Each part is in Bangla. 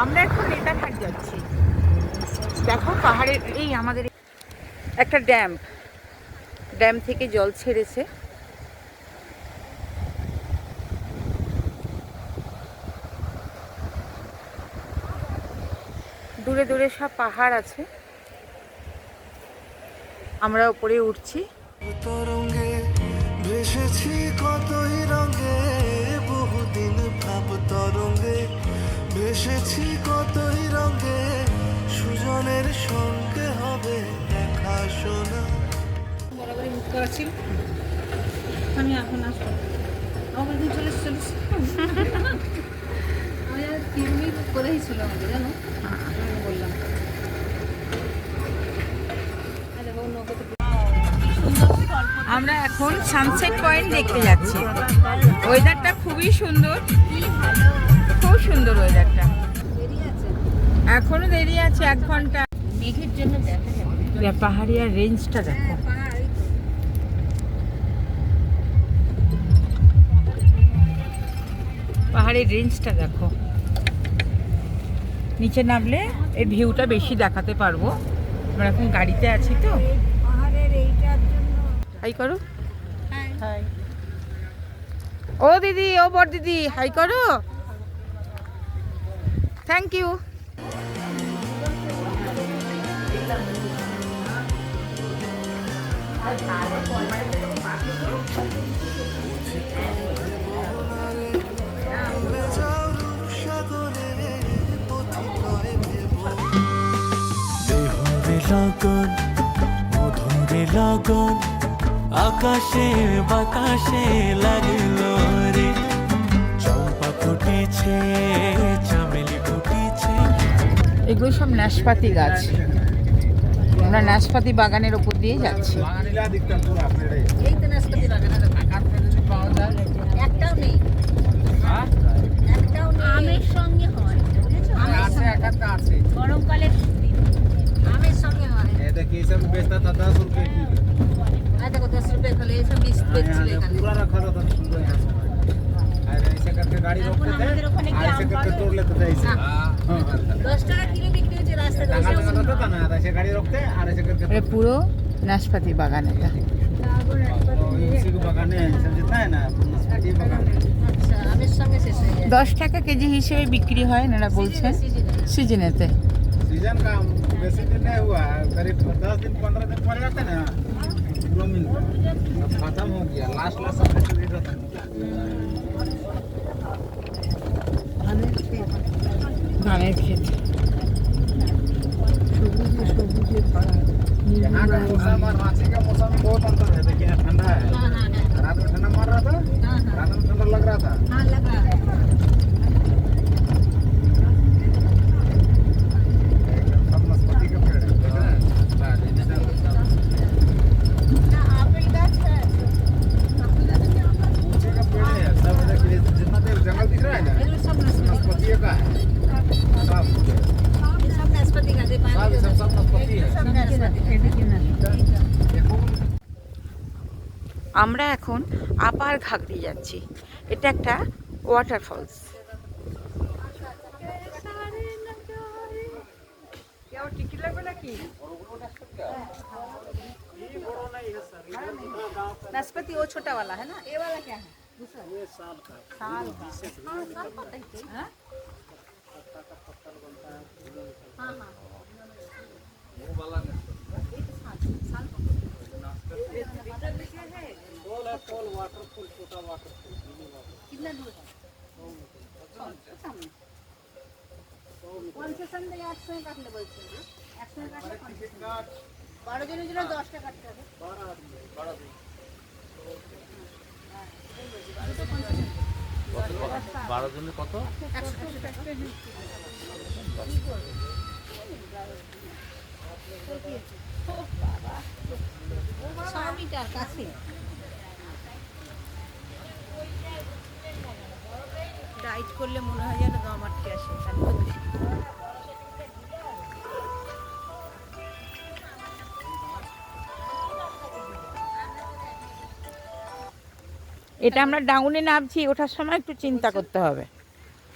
আমরা এখন নেতারহাট যাচ্ছি। দেখো পাহাড়ের এই আমাদের একটা ড্যাম থেকে জল ছেড়েছে। দূরে দূরে সব পাহাড় আছে, আমরা উপরে উঠছি। তরঙ্গে ভেসেছি কতই রঙে, বহুদিন ভাব তরঙ্গে ভেসেছি কতই রঙে, সুজনের সঙ্গে হবে দেখা শোনা। বরাবরই বুক করা ছিল, আমি এখন আসবো আমার দিন চলে আমি আর 3 মিনিট করেই ছিল আমাদের, জানো বললাম। আমরা এখন সানসেট পয়েন্ট দেখতে যাচ্ছি। ওয়েদারটা খুবই সুন্দর, খুব সুন্দর ওয়েদারটা। এখনো দেরি আছে 1 ঘন্টা। মেঘের জন্য দেখা যাবে পাহাড়িয়া রেঞ্জটা দেখো। পাহাড়ের রেঞ্জটা দেখো। নিচে নামলে এই ভিউটা বেশি দেখাতে পারবো। আমরা এখন গাড়িতে আছি তো। হাই করো। হাই। ও দিদি, ও বড় দিদি, হাই করো। Thank you. লগন মধুরে লগন আকাশে বাতাসে লাগলো রে, চম্পা ফুটেছে চামেলি ফুটেছে। এগুলো সব নাশপাতি গাছ। আমরা নাশপাতি বাগানের উপর দিয়ে যাচ্ছি। এই তো নাশপাতি বাগান, একটাও নেই, একটাও নেই। আমের সঙ্গে হয়, আছে গরমকালে আমের সঙ্গে হয়। ये देखिए सब बेचता था 10 रुपए किलो। देखो 10 रुपए किलो, ये सब 20 बेचছিলে এখানে। पूरा रखा था पूरा यहाँ से। और ऐसे करके गाड़ी रोकते थे, ऐसे करके तोड़ लेते थे ऐसे। 10 টাকা কিলো বিক্রি হচ্ছে রাস্তায়। टांगा टांगा रहता था ना, ऐसे गाड़ी रोकते और ऐसे करके এটা পুরো নাশপাতি বাগান। এটা इसी को बगाने हैं, सब जितना है ना नाशपाती बगान। আচ্ছা, আমের সঙ্গে শেষ হয়ে যায়। 10 টাকা কেজি হিসেবে বিক্রি হয়, এনারা বলছেন সিজনেতে। सीजन का बेसी दिन नहीं हुआ, करीब 10 दिन 15 दिन पड़ जाते ना, ग्रोमिंग अब खत्म हो गया। लास्ट सब रेट रहता है। ধানের ক্ষেত, সবুজে সবুজে ভরা। यहाँ का मौसम और रांची का मौसम में बहुत अंतर है। देखिए ठंडा है, रात में ठंडा मार रहा था, रात में ठंडा लग रहा था। हाँ लग रहा है। सब नाशपाती का पेड़ है। आपेल गाछ है, ऊंचे का पेड़ है सब। देखिए जितना देर जंगल दिख रहा है ना, ये सब नाशपाती नाशपाती का है सब। ये सब नाशपाती का दे सब सब नाशपाती है। सब नाशपाती। আমরা এখন আপার ঘাগরি যাচ্ছি। এটা একটা ওয়াটারফলস। টিকিট লাগবে নাকি? नाशपाती वो छोटा वाला है ना, ये वाला क्या है? दूसरा ये साल का साल पता है क्या? हाँ हाँ वो वाला साल फॉल है, फॉल वाटरफॉल, छोटा वाटरफॉल। कितना दूर है? सामने कौन से संडे 800 কাটলে বলছেন? 100 কাটলে 12 জনের জন্য 10 টাকা কাটতে হবে। 12 জনের কত? 100 টাকা। 100 মিটার কাছে। ডাইট করলে মনে হয় যেন দম আটকে আসে। এটা আমরা ডাউনে নামছি, ওঠার সময় একটু চিন্তা করতে হবে।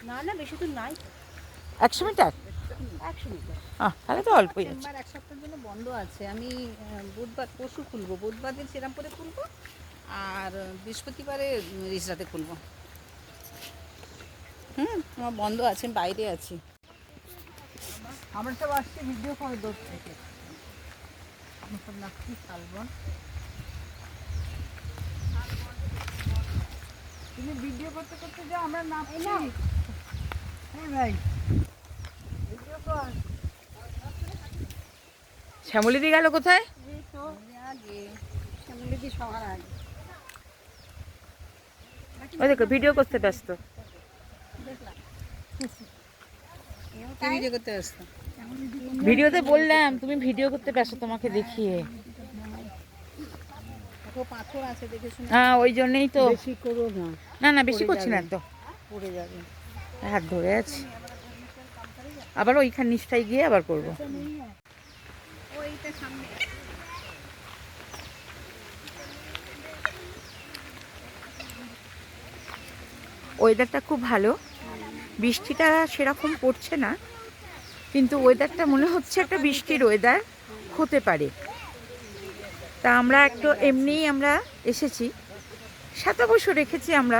না না বেশি দূর নাই। 100 মিটার? 100 মিটার। তাহলে তো অল্পই আছে। সোমবার এক সপ্তাহের জন্য বন্ধ আছে। আমি বুধবার পরশু খুলবো, বুধবার দিন শ্রীরামপুরে খুলবো, আর বৃহস্পতিবারে রিজরাতে খুলবো। আমার বন্ধ আছে, আমি বাইরে আছি। আমরা সব আসছি ভিডিও করে দূর থেকে। আমি সব নাচছি শালবন। তুমি ভিডিও করতে করতে যাও, আমরা নাচছি। হ্যাঁ ভাই, ভিডিও কর। শ্যামলীদি গেল কোথায়? আগে শ্যামলীদি সবার আগে। ওই দেখো ভিডিও করতে ব্যস্ত। ভিডিও করতে ব্যস্ত। ভিডিওতে বললাম তুমি ভিডিও করতে ব্যস্ত, তোমাকে দেখিয়ে। পাথর আছে দেখে শুনে। ওই জন্যই তো। বেশি করো না, না না বেশি করছি না তো, পড়ে যাবে। হাত ধরে আছি। আবার ওইখান নিচটায় গিয়ে আবার করবো। ওইটা সামনে। ওয়েদারটা খুব ভালো, বৃষ্টিটা সেরকম পড়ছে না, কিন্তু ওয়েদারটা মনে হচ্ছে একটা বৃষ্টির ওয়েদার হতে পারে। তা আমরা একটু এমনিই আমরা এসেছি, সাথে অবশ্য রেখেছি আমরা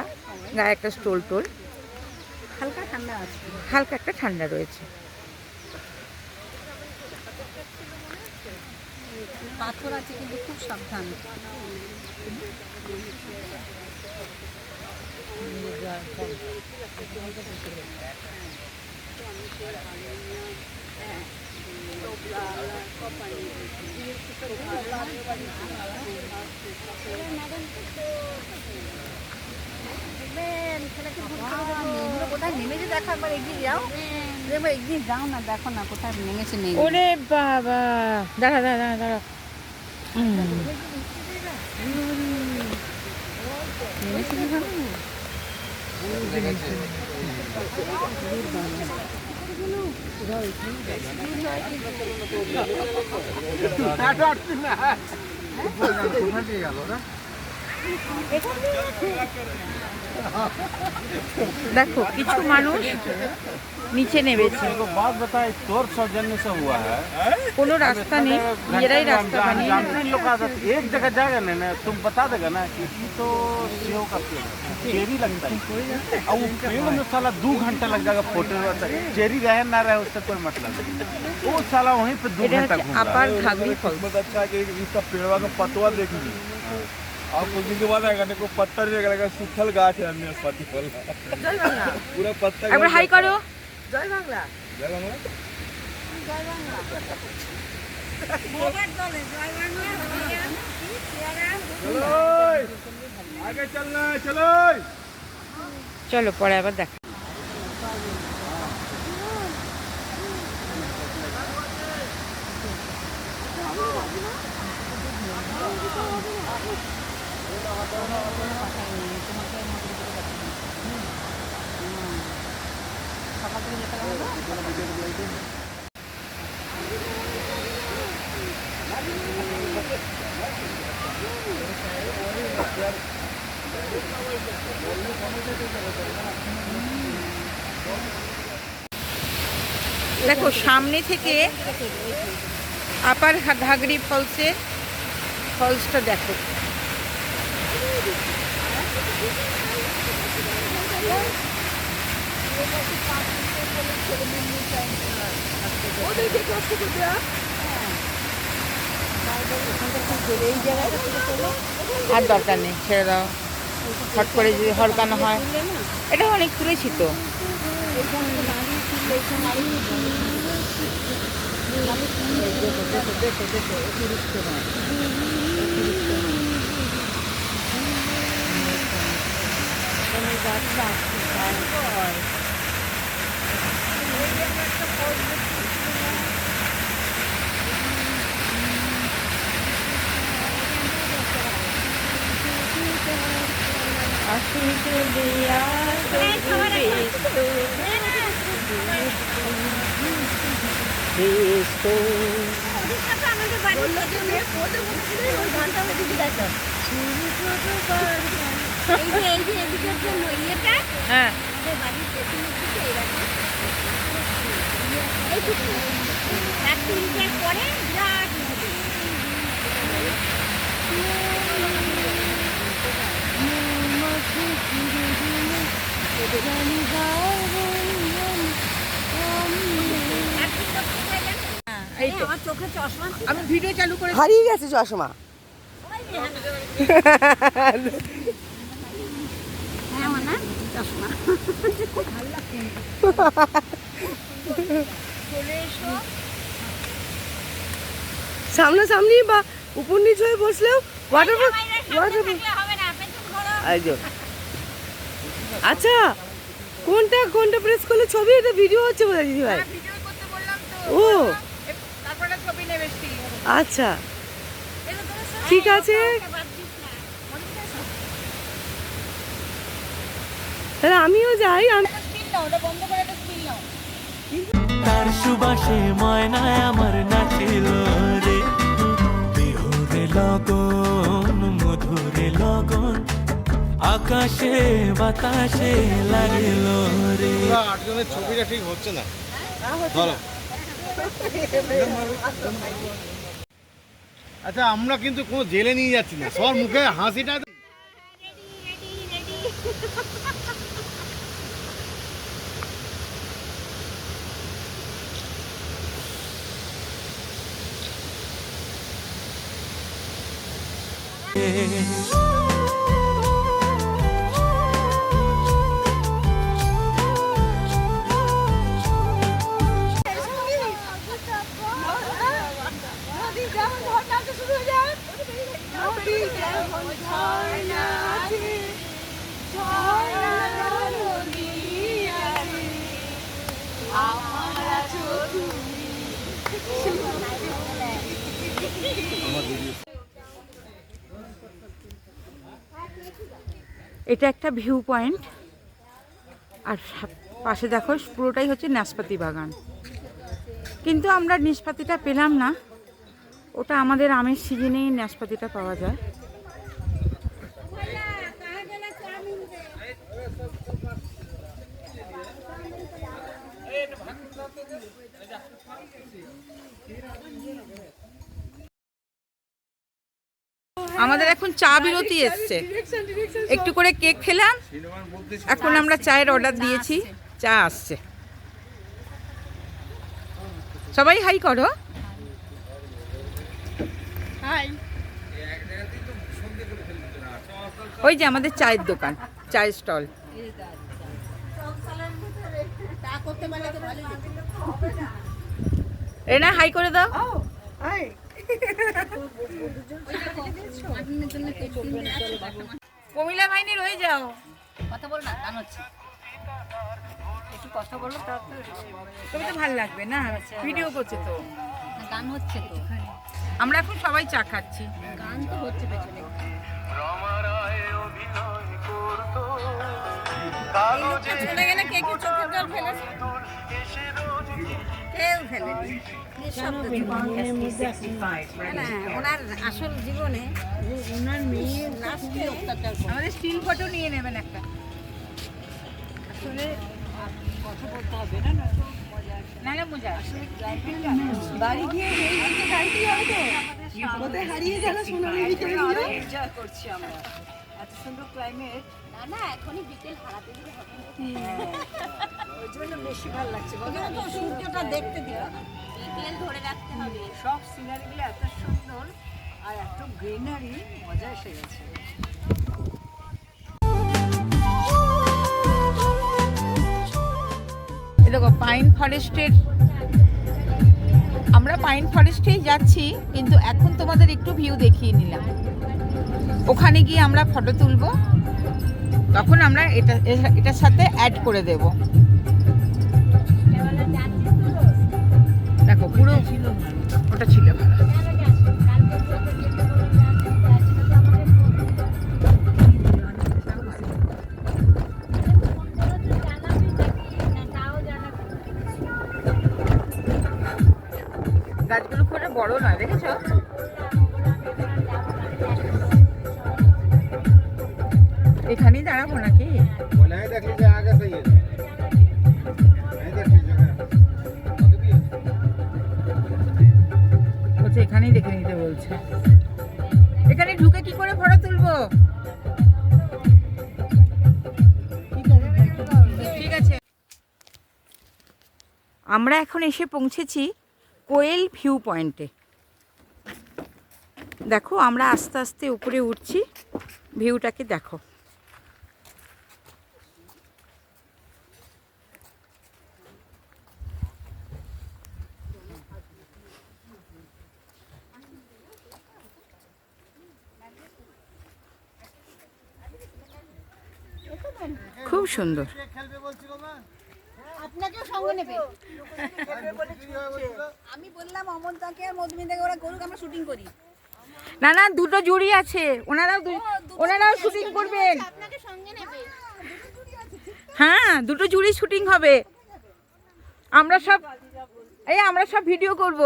গায়ে একটা স্টোল টোল, হালকা ঠান্ডা আছে। হালকা একটা ঠান্ডা রয়েছে। পাথর আছে কিন্তু খুব সাবধান। কোথায় নেমেছে দেখো, একবার এগিয়ে যাও, একবার এগিয়ে যাও না, দেখো না কোথায় নেমেছে। নেই ওরে বাবা, দাঁড়া দাঁড়া দাঁড়া দাঁড়া। নেমেছে কি ভালো। দেখো কিছু মানুষ নিচে নেমেছে, बात बताए चोर सौजन्य से हुआ है। কোনো रास्ता নেই, নিজেরাই রাস্তা বানিয়ে जानते हैं लोग आदत एक जगह जाएगा ना तुम बता देगा ना कि ये तो सेव का पेड़ है, चेरी लगता है, और वो पेड़ में साला 2 घंटा लग जाएगा फोटो। चेरी रहे ना रहे उससे कोई मतलब नहीं, वो साला वहीं पे 2 এটা घंटा হচ্ছে घूम रहा আপার है। ঘাগরি ফলস। अच्छा कि इसका पेड़वा का पतवा देखिए, आप कुछ दिन के बाद आएगा देखो पत्ता नहीं लगेगा, सूखल गाछ है नाशपाती फल, पूरा पत्ता। একবার হাই করো। जय बांग्ला। चलो आगे चलना है, चलो। চলো পরে আবার দেখা। দেখো সামনে থেকে আপার ঘাগরি ফলসের ফলসটা দেখো। আর দরকার নেই, ছেড়ে দাও, হট করে যদি হরকানো হয়। এটা অনেক তুলেছি তো। হ্যাঁ পরে বিরাট নদী। এই তো আমার চোখে চশমা আমি ভিডিও চালু করে হারিয়ে গেছে চশমা। হ্যাঁ না চশমা সামনাসামনি বা উপর নিচ হয়ে বসলেও ওয়াটার হবে না পেছন ঘোরো। আচ্ছা কোনটা কোনটা প্রেস করলে ছবি, এটা ভিডিও হচ্ছে বোধহয় দিদি ভাই। ভিডিও করতে বললাম তো ও তারপরে ছবি নেবে still। আচ্ছা ঠিক আছে, তাহলে আমিও যাই। স্টিল নাও, ওটা বন্ধ করে একটা স্টিল নাও। তার সুবাসে ময়নায় আমার নাচিল রে, বিহুরে লগন মধুরে লগন, আকাশে বাতাসে লাগিল রে। আটজনের ছবিটা ঠিক হচ্ছে না। ধরো আচ্ছা, আমরা কিন্তু কোনো জেলে নিয়ে যাচ্ছি না, সবার মুখে হাসিটা। এটা একটা ভিউ পয়েন্ট, আর পাশে দেখো পুরোটাই হচ্ছে নাশপাতি বাগান। কিন্তু আমরা নাশপাতিটা পেলাম না, ওটা আমাদের আমের সিজনেই নাশপাতিটা পাওয়া যায়। আমাদের এখন চা বিরতি এসছে, একটু করে কেক খেলাম, এখন আমরা চায়ের অর্ডার দিয়েছি, চা আসছে। সবাই হাই করো। হাই। ওই যে আমাদের চায়ের দোকান, চায়ের স্টল। রেনা হাই করে দাও। কমিলা ভাইনি রয়ে যাও। কথা বল না, গান হচ্ছে। একটু কথা বলো, তারপর তবে তো ভালো লাগবে না, ভিডিও করছে তো। গান হচ্ছে তো। আমরা এখন সবাই চা খাচ্ছি। গান তো হচ্ছে পেছনে। চলে গেলে কে কি চোখের জল ফেলেছে? কেউ ফেলেনি। না, ওনার আসল জীবনে ওনার মেয়ে লাস্টে অত্যাচার করে। আমাদের স্টিল ফটো নিয়ে নেবেন একটা। আসলে কথা বলতে হবে না, না নাহলে মজা আসে। বাড়ি গিয়ে গাড়িতে যাবে তো কোথায় হারিয়ে গেল সোনালি ভিতরে এনজয় করছি আমরা। এত সুন্দর ক্লাইমেট। না না, এখনই বিকেল হারাতে দিলে হবে না। ওই জন্য বেশি ভালো লাগছে। তো সূর্যটা দেখতে দিও না, বিকেল ধরে রাখতে হবে। সব সিনারিগুলো এত সুন্দর আর এত গ্রিনারি, মজা এসে গেছে। এই দেখো পাইন ফরেস্টের, আমরা পাইন ফরেস্টেই যাচ্ছি, কিন্তু এখন তোমাদের একটু ভিউ দেখিয়ে নিলাম। ওখানে গিয়ে আমরা ফটো তুলবো, তখন আমরা এটার সাথে অ্যাড করে দেব। দেখো পুরো ওটা ছিল ভালো। গাছগুলো খুব বড় নয়, দেখেছো? এখানেই দাঁড়াবো নাকি? बोला है देख लीजिए आगे से ये नहीं देख लीजिएगा। বলছে। এখানে ঢুকে কি করে ফটো তুলবো? ঠিক আছে। আমরা এখন এসে পৌঁছেছি কোয়েল ভিউ পয়েন্টে। দেখো আমরা আস্তে আস্তে উপরে উঠছি, ভিউটাকে দেখো। খুব সুন্দর। আপনাকেও সঙ্গে নেবে। আমি বললাম অমনতাকে আর মধুমিতাকে ওরা করুক, আমরা শুটিং করি। না না, দুটো জুড়ি আছে, ওনারাও শুটিং করবেন। আপনাকে সঙ্গে নেবে। হ্যাঁ, দুটো জুড়ি শুটিং হবে। আমরা সব ভিডিও করব।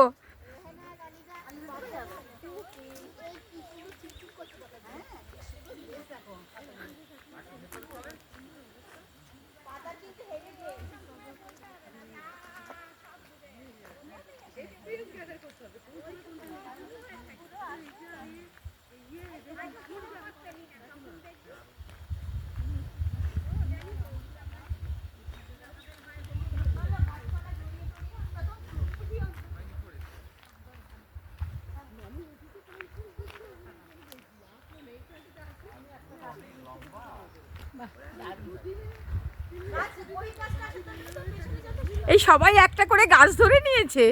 এই সবাই একটা করে গাছ ধরে নিয়েছে।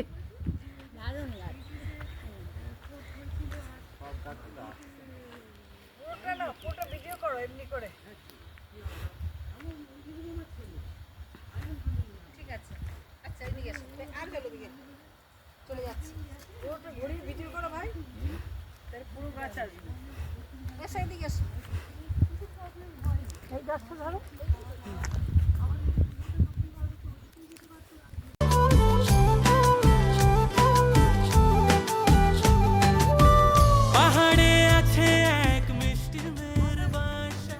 ঠিক আছে, আচ্ছা এদিকে এসো। আর চলো দিকে চলে যাচ্ছি। ভিডিও করো ভাই, তাহলে পুরো গাছ আসবে। এসো এদিকে এসো। এই গাছটা ধরো। পাহাড়ে আছে এক মিষ্টি মেয়ের বাসা,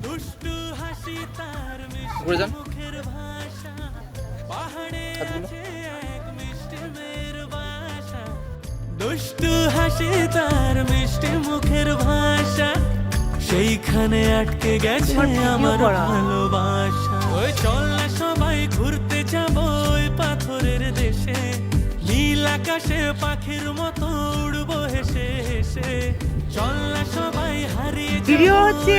দুষ্টু হাসি তার মিষ্টি মুখের ভাষা। পাহাড়ে আছে এক মিষ্টি মেয়ের বাসা, দুষ্টু হাসি তার মিষ্টি মুখের ভাষা। সেইখানে আটকে গেছে আমার ভালোবাসা। ওই চল না সবাই ঘুরতে যাবো ওই পাথরের দেশে, নীল আকাশে পাখির মতো উড়বো হেসে হেসে। চল না সবাই হারিয়ে ভিডিও হচ্ছে,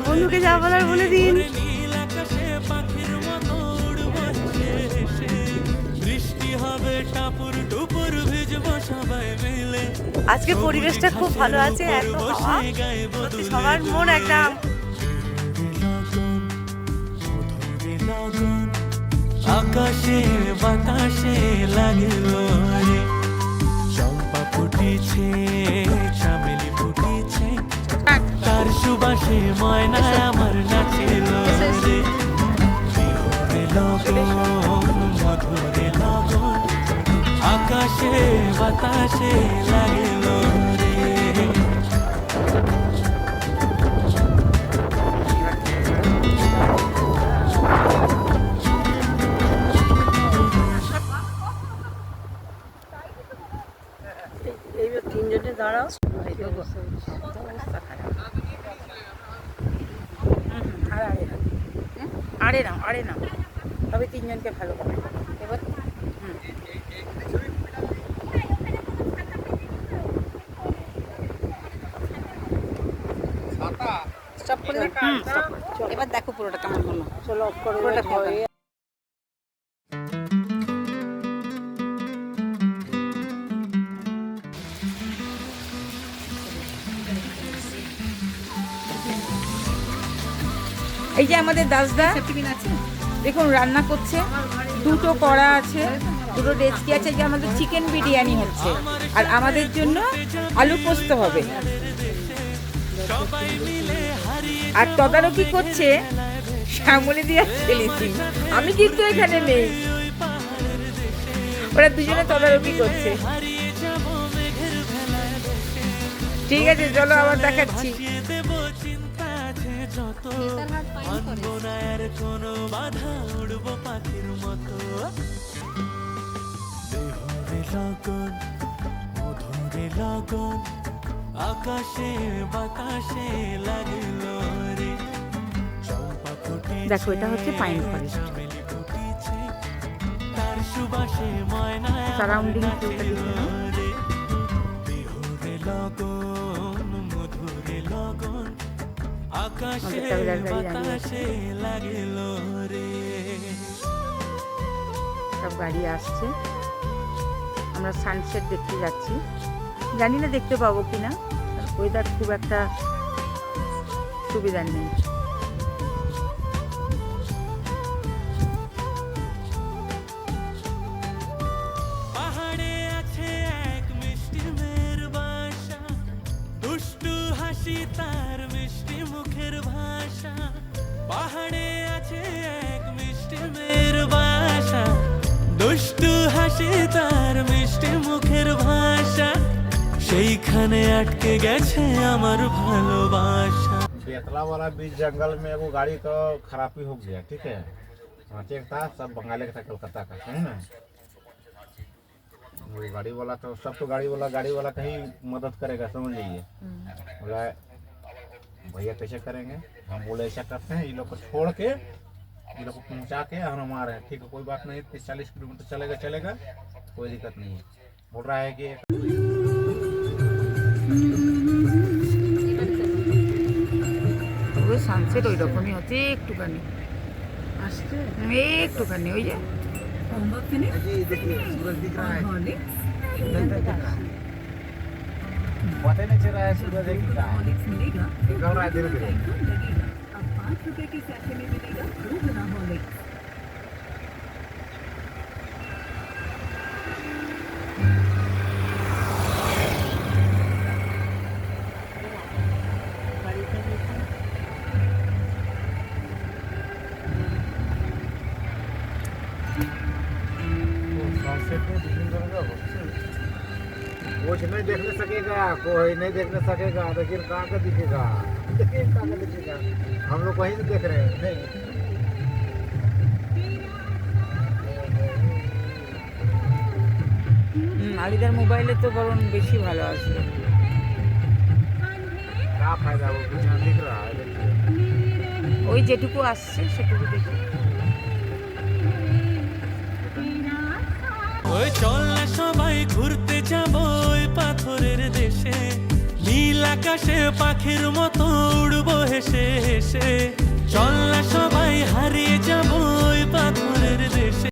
বন্ধুকে যা বলার বলে দিন। নীল আকাশে পাখির মতো উড়বো হেসে হেসে। বৃষ্টি হবে টাপুর টুপুর, ভিজবো সবাই মিলে। আজকে পরিবেশটা খুব ভালো আছে, এত হাওয়া, সত্যি সবার মন একদম। আকাশে বাতাসে লাগলো রে, চম্পা ফুটেছে, চামেলি ফুটেছে, তার সুবাসে ময়না আমার নাচিল রে। বিহুরে লগন, মধুরে লগন, আকাশে বাতাসে লাগলো রে। এইবার তিনজনে দাঁড়াও। আরে না তবে তিনজনকে ভালো করে এবার। স্টপ করলে এবার দেখো পুরোটা কেমন হলো। চলো অফ করো পুরোটা। এই যে আমাদের দাসদা দেখুন রান্না করছে, দুটো কড়া আছে, দুটো ডেচকি আছে। যে আমাদের চিকেন বিরিয়ানি হচ্ছে, আর আমাদের জন্য আলু পোস্ত হবে। আর তদারকি করছে শ্যামলি দিয়া ছেলেছি, আমি কিন্তু এখানে নেই, ওরা দুজনে তদারকি করছে। ঠিক আছে চলো আবার দেখাচ্ছি। কোনো বাধা উড়বো পাখির মতো। দেহরে লগন, মধুরে বিহুরে লগন আকাশে বাতাসে লাগলো রে চম্পা ফুটেছে দেখো, এটা হচ্ছে পাইন ফরেস্ট। চামেলি ফুটেছে তার সুবাসে ময়না Surrounding আমার ভিউটা দেখে নাও। রে বিহুরে লগন মধুরে লগন আকাশে আমাদের ট্রাভেলার গাড়ি দাঁড়িয়ে আছে। বাতাসে লাগলো রে সব গাড়ি আসছে, আমরা সানসেট দেখতে যাচ্ছি। জানি না দেখতে পাবো কিনা, ওয়েদার খুব একটা সুবিধার নেই। পাহাড়ে আছে এক মিষ্টি মেয়ের বাসা দুষ্টু হাসি তার মিষ্টি মুখের ভাষা পাহাড়ে আছে এক মিষ্টি মেয়ের বাসা দুষ্টু হাসি তার মিষ্টি মুখের ভাষা সেইখানে আটকে গেছে আমার ভালোবাসা बेतला वाला बीच जंगल में एगो गाड़ी का खराबी हो गया, ठीक है। चेक था सब बंगाली का था, कलकत्ता का, सही ना। वो गाड़ी वाला तो सब तो गाड़ी वाला कहीं मदद करेगा, समझ लीजिए। बोला भैया कैसे करेंगे, हम बोले ऐसा करते हैं, ये लोग को छोड़ के ये लोग को पहुँचा के हम आ रहे हैं, ठीक है, कोई बात नहीं, 30-40 किलोमीटर चलेगा, कोई दिक्कत नहीं है। बोल रहा है कि ওই সানসেট ওই রকমই হচ্ছে, একটুখানি আসছে একটুখানি ওই যে होमवर्क फिनिश देखिए सूरज दिख रहा है, हॉर्लिक्स पता नहीं चल रहा है, सूरज दिख रहा है, हॉर्लिक्स मिलेगा निकल रहा है धीरे धीरे। एकदम लगेगा। अब 5 रुपए के सैशे में मिलेगा 2 गुना हॉर्लिक्स। कुछ नहीं देखने सकेगा, कोई नहीं देखने सकेगा, लेकिन कहाँ का दिखेगा, लेकिन कहाँ का दिखेगा, हम लोग वहीं से देख रहे हैं नहीं। আলিদার মোবাইলে তো বরং বেশি ভালো আসবে। क्या फायदा, वो कुछ नहीं दिख रहा है, देखिए। ওই যেটুকু আসছে সেটুকু দেখি। ওই চল না সবাই ঘুরতে যাব ওই পাথরের দেশে নীল আকাশে পাখির মতো উড়বো হেসে হেসে চল